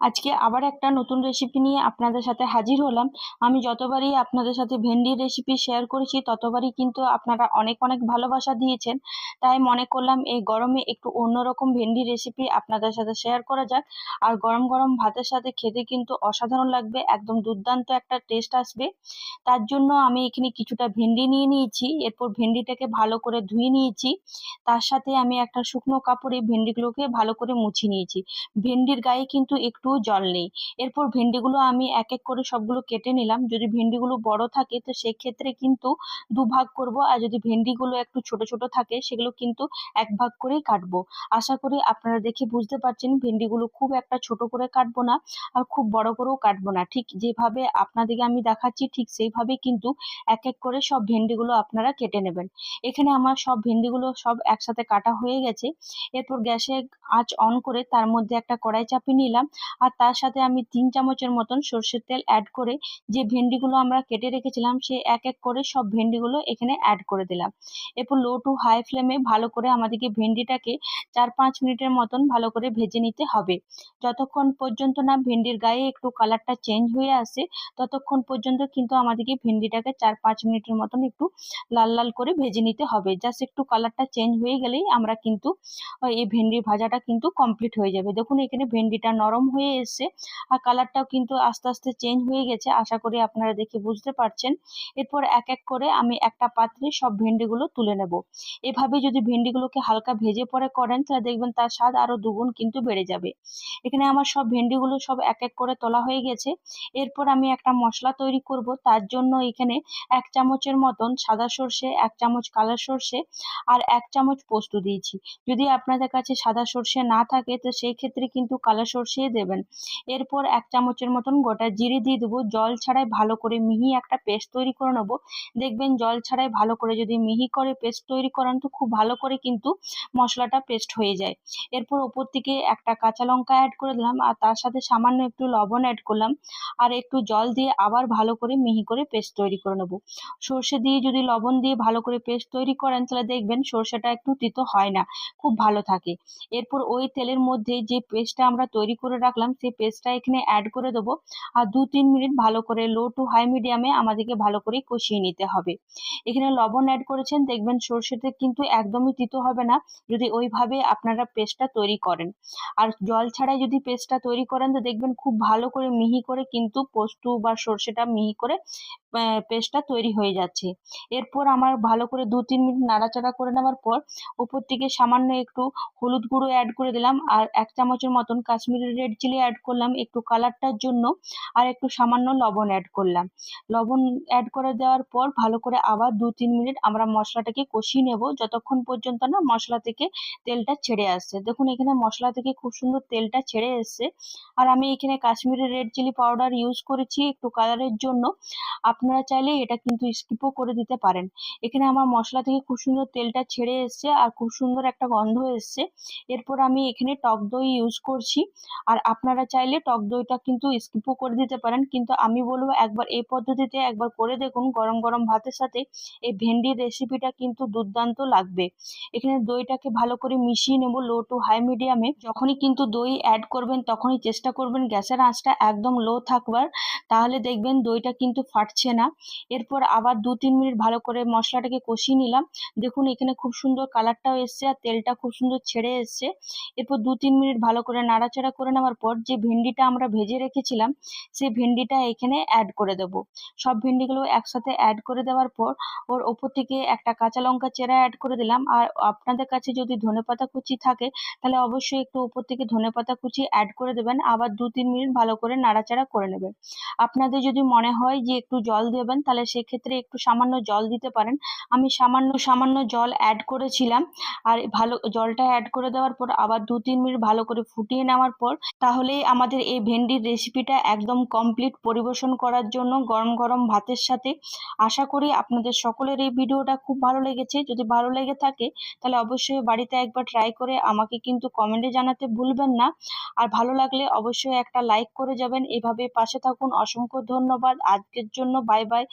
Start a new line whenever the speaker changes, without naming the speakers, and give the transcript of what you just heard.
আজকে আবার একটা নতুন রেসিপি নিয়ে আপনাদের সাথে হাজির হলাম। আমি যতবারই আপনাদের সাথে ভেন্ডির রেসিপি শেয়ার করেছি ততবারই কিন্তু আপনারা অনেক অনেক ভালোবাসা দিয়েছেন। তাই মনে করলাম এই গরমে একটু অন্যরকম ভেন্ডি রেসিপি আপনাদের সাথে শেয়ার করা যাক। আর গরম গরম ভাতের সাথে খেতে কিন্তু অসাধারণ লাগবে, একদম দুর্দান্ত একটা টেস্ট আসবে। তার জন্য আমি এখানে কিছুটা ভেন্ডি নিয়ে নিয়েছি, এরপর ভেন্ডিটাকে ভালো করে ধুয়ে নিয়েছি। তার সাথে আমি একটা শুকনো কাপড়ে ভেন্ডিগুলোকে ভালো করে মুছে নিয়েছি। ভেন্ডির গায়ে কিন্তু একটু জল নেই। এরপর ভেন্ডিগুলো আমি এক এক করে সবগুলো কেটে নিলাম। যদি ভেন্ডিগুলো বড় থাকে তো সেক্ষেত্রে কিন্তু দুভাগ করব, আর যদি ভেন্ডিগুলো একটু ছোট ছোট থাকে সেগুলো কিন্তু এক ভাগ করেই কাটবো। আশা করি আপনারা দেখে বুঝতে পারছেন ভেন্ডিগুলো খুব একটা ছোট করে কাটবো না, আর খুব বড় করেও কাটবো না। ঠিক যেভাবে আপনাদেরকে আমি দেখাচ্ছি ঠিক সেইভাবে কিন্তু এক এক করে সব ভেন্ডিগুলো আপনারা কেটে নেবেন। এখানে আমার সব ভেন্ডিগুলো সব একসাথে কাটা হয়ে গেছে। এরপর গ্যাসে আঁচ অন করে তার মধ্যে একটা কড়াই চাপিয়ে নিলাম, আর তার সাথে আমি 3 চামচের মতন সর্ষের তেল অ্যাড করে যে ভেন্ডিগুলো আমরা কেটে রেখেছিলাম সে এক এক করে সব ভেন্ডিগুলো এখানে অ্যাড করে দিলাম। এরপর লো টু হাই ফ্লেমে ভালো করে আমাদেরকে ভেন্ডিটাকে 4-5 মিনিটের মতন ভালো করে ভেজে নিতে হবে। যতক্ষণ পর্যন্ত না ভেন্ডির গায়ে একটু কালারটা চেঞ্জ হয়ে আসে ততক্ষণ পর্যন্ত কিন্তু আমাদেরকে ভেন্ডিটাকে 4-5 মিনিটের মতন একটু লাল লাল করে ভেজে নিতে হবে। জাস্ট একটু কালারটা চেঞ্জ হয়ে গেলেই আমরা কিন্তু এই ভেন্ডি ভাজাটা কিন্তু কমপ্লিট হয়ে যাবে। দেখুন এখানে ভেন্ডিটা নরম হয়ে এসছে, আর কালারটাও কিন্তু আস্তে আস্তে চেঞ্জ হয়ে গেছে, আশা করি আপনারা দেখে বুঝতে পারছেন। এরপর এক এক করে আমি একটা পাত্রে সব ভেন্ডিগুলো তুলে নেব। এভাবে যদি ভেন্ডিগুলোকে হালকা ভেজে পরে করেন তাহলে দেখবেন তার স্বাদ আরো দুগুণ কিন্তু বেড়ে যাবে। এখানে আমার সব ভেন্ডিগুলো সব এক এক করে তোলা হয়ে গেছে। এরপর আমি একটা মশলা তৈরি করব, তার জন্য এখানে 1 চামচের মতন সাদা সর্ষে, 1 চামচ কালো সর্ষে আর 1 চামচ পোস্ত দিয়েছি। যদি আপনাদের কাছে সাদা সর্ষে না থাকে তো সেই ক্ষেত্রে কিন্তু কালো সর্ষে দেবেন। এরপর 1 চামচের মতন গোটা জিরে দিয়ে দেবো। জল ছাড়াই ভালো করে মিহি একটা পেস্ট তৈরি করে নেবো। দেখবেন জল ছাড়াই ভালো করে যদি মিহি করে পেস্ট তৈরি করান তো খুব ভালো করে কিন্তু মশলাটা পেস্ট হয়ে যায়। এরপর ওপর থেকে একটা কাঁচা লঙ্কা অ্যাড করে দিলাম, আর তার সাথে সামান্য একটু লবণ অ্যাড করলাম, আর একটু জল দিয়ে আবার ভালো করে মিহি করে পেস্ট তৈরি করে নেবো। সর্ষে দিয়ে যদি লবণ দিয়ে ভালো করে পেস্ট তৈরি করেন তাহলে দেখবেন সর্ষেটা একটু তিতো হয় না, খুব ভালো থাকে। এরপর ওই তেলের মধ্যে যে পেস্টটা আমরা তৈরি করে রাখলাম সেই পেস্টটা এখানে অ্যাড করে দেবো, আর 2-3 মিনিট ভালো করে লো টু হাই মিডিয়ামে আমাদেরকে ভালো করে কষিয়ে নিতে হবে। এখানে লবণ অ্যাড করেছেন, দেখবেন সর্ষেতে কিন্তু একদমই তিতো হবে না যদি ওইভাবে আপনারা পেস্টটা তৈরি করেন। আর জল ছাড়াই যদি পেস্টটা তৈরি করেন তো দেখবেন খুব ভালো করে মিহি করে কিন্তু পোস্ত বা সর্ষেটা মিহি করে পেস্টটা তৈরি হয়ে যাচ্ছে। এরপর আমার ভালো করে 2-3 মিনিট নাড়াচাড়া করে নেওয়ার পর উপর থেকে সামান্য একটু হলুদ গুঁড়ো অ্যাড করে দিলাম, আর 1 চামচের মতন কাশ্মীরি রেড চিলি অ্যাড করলাম একটু কালারটার জন্য, আর একটু সামান্য লবণ অ্যাড করলাম। লবণ অ্যাড করে দেওয়ার পর ভালো করে আবার 2-3 মিনিট আমরা মশলাটাকে কষিয়ে নেব যতক্ষণ পর্যন্ত না মশলা থেকে তেলটা ছেড়ে আসছে। দেখুন এখানে মশলা থেকে খুব সুন্দর তেলটা ছেড়ে এসছে। আর আমি এখানে Kashmiri red chilli powder use করেছি একটু কালারের জন্য, আপনারা চাইলে এটা কিন্তু স্কিপও করে দিতে পারেন। এখানে আমার মশলা থেকে খুব সুন্দর তেলটা ছেড়ে এসছে আর খুব সুন্দর একটা গন্ধ এসছে। এরপর আমি এখানে টক দই ইউজ করছি, আর আপনারা চাইলে টক দইটা কিন্তু স্কিপও করে দিতে পারেন, কিন্তু আমি বলবো একবার এই পদ্ধতিতে একবার করে দেখুন, গরম গরম ভাতের সাথে এই ভেন্ডির রেসিপিটা কিন্তু দুর্দান্ত লাগবে। এখানে দইটাকে ভালো করে মিশিয়ে নেব লো টু হাই মিডিয়ামে। যখনই কিন্তু দই অ্যাড করবেন তখনই চেষ্টা করবেন গ্যাসের আঁচটা একদম লো থাকবার, তাহলে দেখবেন দইটা কিন্তু ফাটছে না। এরপর আবার 2-3 মিনিট ভালো করে মশলাটাকে কষিয়ে নিলাম। দেখুন এখানে খুব সুন্দর কালারটাও এসছে আর তেলটা খুব সুন্দর ছেড়ে এসছে। এরপর 2-3 মিনিট ভালো করে নাড়াচাড়া করে নেওয়ার পর যে ভেন্ডিটা আমরা ভেজে রেখেছিলাম সেই ভেন্ডিটা এখানে অ্যাড করে দেবো। সব ভেন্ডিগুলো একসাথে অ্যাড করে দেওয়ার পর ওর ওপর থেকে একটা কাঁচা লঙ্কা চেরা অ্যাড করে দিলাম, আর আপনাদের কাছে যদি ধনেপাতা কুচি থাকে তাহলে অবশ্যই একটু ওপর থেকে ধনেপাতা কুচি অ্যাড করে দেবেন। আবার 2-3 মিনিট ভালো করে নাড়াচাড়া করে নেবেন। আপনাদের যদি মনে হয় যে একটু জল দেবেন তাহলে সেক্ষেত্রে একটু সামান্য জল দিতে পারেন। আমি সামান্য সামান্য জল অ্যাড করেছিলাম, আর ভালো জলটা অ্যাড করে দেওয়ার পর আবার 2-3 মিনিট ভালো করে ফুটিয়ে নেওয়ার পর তাহলেই আমাদের এই ভেন্ডির রেসিপিটা একদম কমপ্লিট পরিবেশন করার জন্য গরম গরম ভাতের সাথে। আশা করি আপনাদের সকলের এই ভিডিওটা খুব ভালো লেগেছে। যদি ভালো লেগে থাকে তাহলে অবশ্যই বাড়িতে একবার ট্রাই করে আমাকে কিন্তু কমেন্টে জানাতে ভুলবেন না। আর ভালো লাগলে অবশ্যই একটা লাইক করে যাবেন। এভাবে পাশে থাকুন। অসংখ্য ধন্যবাদ। আজকের জন্য বাই বাই।